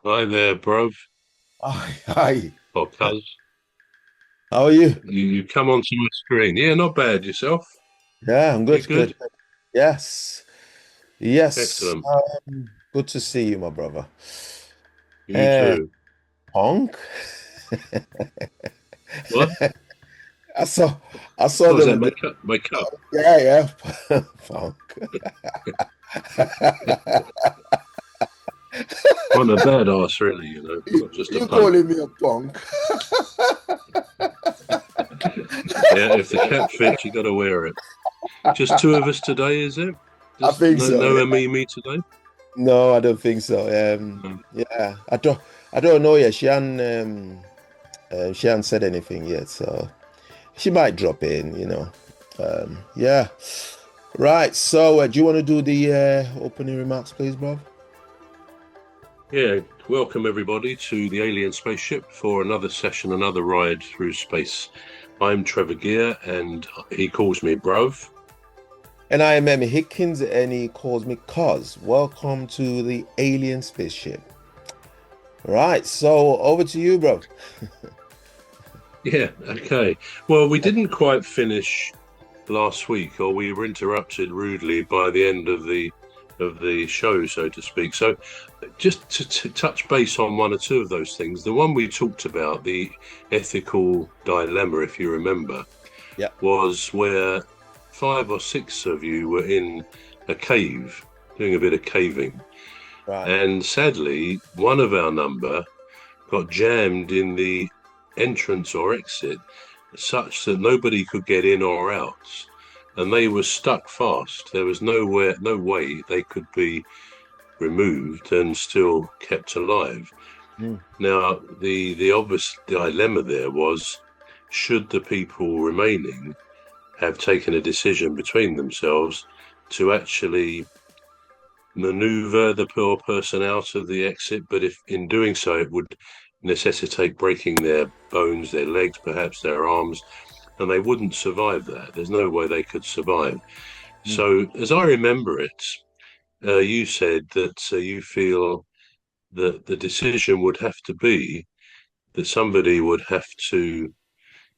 Hi there, bruv, Hi, hi. or cuz. How are you? You come onto my screen. Yeah, not bad. Yourself? Yeah, I'm You good, good. good? Yes, yes. Excellent. Good to see you, my brother. You Uh, too. Punk. What? I saw, I saw Oh, is that them. my cup? My cup. Yeah, yeah. Punk. I'm a badass, really, not just a You punk. calling me a punk? Yeah, if the cap fits, you got to wear it. Just two of us today, is it? I Just think no, so. no Yeah. me today. No, I don't think so. No. Yeah, I don't know yet. She hasn't said anything yet, so she might drop in. Yeah. Right. So, do you want to do the opening remarks, please, bro? Yeah, welcome everybody to the Alien Spaceship for another session, another ride through space. I'm Trevor Gear, and he calls me bruv. And I am Emmy Hikins, and he calls me Cuz. Welcome to the Alien Spaceship. Right. So, over to you, bro. Yeah, okay. Well, we didn't quite finish last week, or we were interrupted rudely by the end of the show, so to speak. So, just to touch base on one or two of those things, the one we talked about, the ethical dilemma, if you remember, Yeah. was where five or six of you were in a cave doing a bit of caving, Right. and sadly, one of our number got jammed in the entrance or exit such that nobody could get in or out, and they were stuck fast. There was no way they could be removed and still kept alive. Mm. Now, the obvious dilemma there was, should the people remaining have taken a decision between themselves to actually maneuver the poor person out of the exit, but if in doing so it would necessitate breaking their bones, their legs, perhaps their arms, and they wouldn't survive that. There's no way they could survive. Mm. So, as I remember it, you said that you feel that the decision would have to be that somebody would have to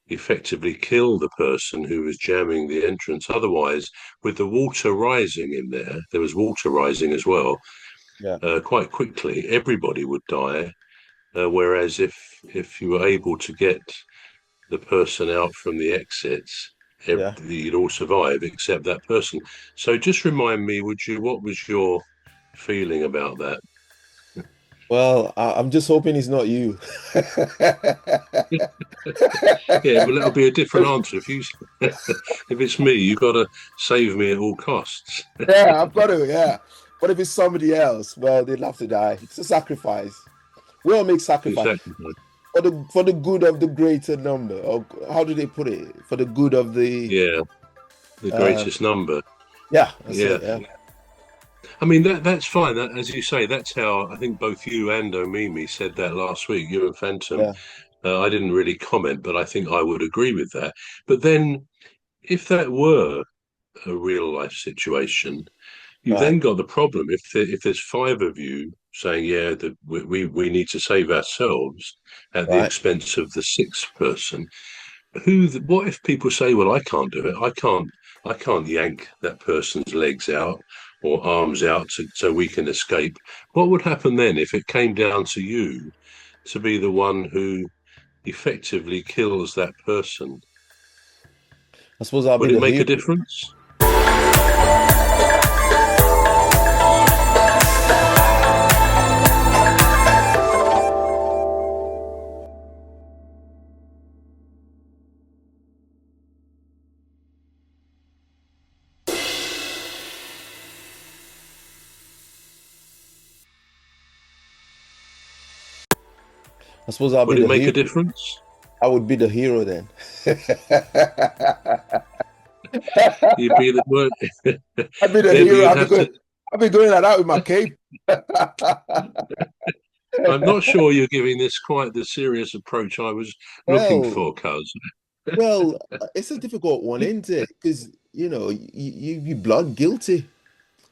effectively kill the person who was jamming the entrance. Otherwise, with the water rising in there was water rising as well, Yeah. quite quickly, everybody would die. Whereas if you were able to get the person out from the exits, Yeah. you'd all survive except that person. So just remind me, would you, what was your feeling about that? Well, I'm just hoping it's not you. Yeah, well, it'll be a different answer if you if it's me. You've got to save me at all costs. Yeah, I've got to. Yeah. But if it's somebody else, well, they'll have to die. It's a sacrifice. We all make sacrifice Exactly. for the good of the greater number. Or how do they put it? For the good of the Yeah, the uh greatest number. yeah, that's Yeah, it. Yeah. I mean that's fine. That, as you say, that's how I think both you and Omimi said that last week. You and Phantom. Yeah. I didn't really comment, but I think I would agree with that. But then, if that were a real life situation, you've Right. then got the problem. If there's five of you saying, "Yeah, that we need to save ourselves at the Right. expense of the sixth person," what if people say, "Well, I can't do it. I can't yank that person's legs out or arms out so we can escape." What would happen then if it came down to you to be the one who effectively kills that person? I suppose I'll be Would it the make a hero. difference? I suppose I'll be Would it the make a hero. difference? I would be the hero then. You'd be the well, I'd be the there, but hero. you'd have to. I'd be going like that with my cape. I'm not sure you're giving this quite the serious approach I was looking Well, for, cuz. it's a difficult one, isn't it? Because you blood guilty.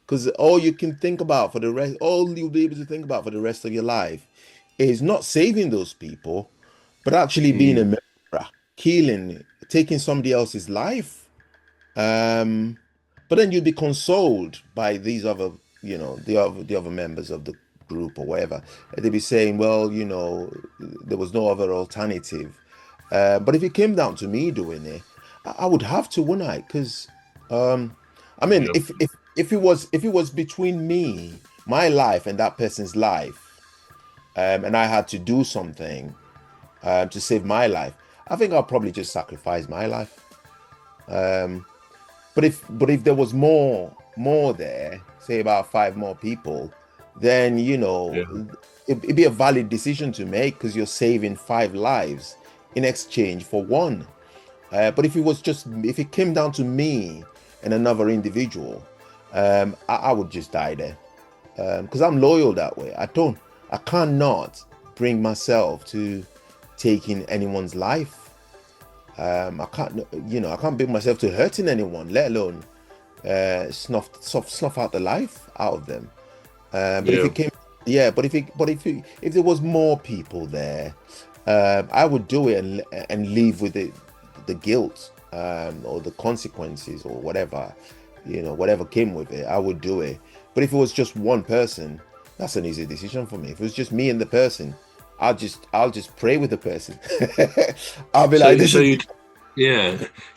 Because all you can think about for the rest, all you'll be able to think about for the rest of your life is not saving those people, but actually being a murderer, killing, taking somebody else's life. Um, but then you'd be consoled by these other, the other members of the group or whatever. They'd be saying, well, there was no other alternative. But if it came down to me doing it, I would have to, wouldn't I? Because, I mean, Yeah. if it was between me, my life, and that person's life, and I had to do something to save my life, I think I'll probably just sacrifice my life. Um, but if there was more there, say about five more people, then Yeah. it'd be a valid decision to make because you're saving five lives in exchange for one. But if it came down to me and another individual, I would just die there because I'm loyal that way. I cannot bring myself to taking anyone's life. I can't bring myself to hurting anyone, let alone snuff out the life out of them. But if Yeah. it came, yeah, if there was more people there, I would do it and leave with the guilt or the consequences or whatever, whatever came with it. I would do it. But if it was just one person, that's an easy decision for me. If it was just me and the person, I'll just pray with the person. I'll be like, this So is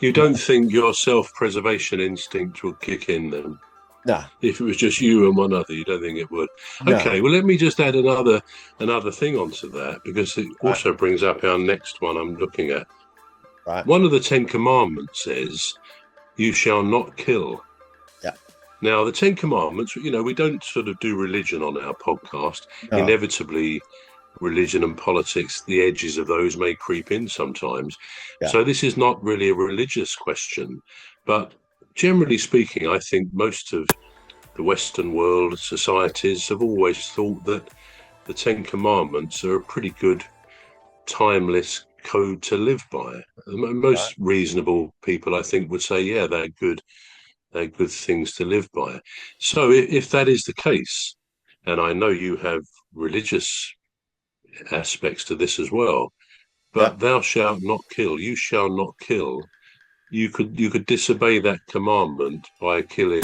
you don't think your self-preservation instinct will kick in then? nah, If it was just you and one other, you don't think it would? nah, Okay, well, let me just add another thing onto that because it right, also brings up our next one I'm looking at. right, One of the Ten Commandments says, "You shall not kill." yeah, Now, the Ten Commandments, we don't sort of do religion on our podcast. no, Inevitably, religion and politics, the edges of those may creep in sometimes. yeah, So this is not really a religious question, but generally speaking, I think most of the Western world societies have always thought that the Ten Commandments are a pretty good, timeless code to live by. right, Most reasonable people, I think, would say, yeah, they're good things to live by. So if that is the case, and I know you have religious aspects to this as well, yeah. but thou shalt not kill, you shall not kill. You could disobey that commandment by killing.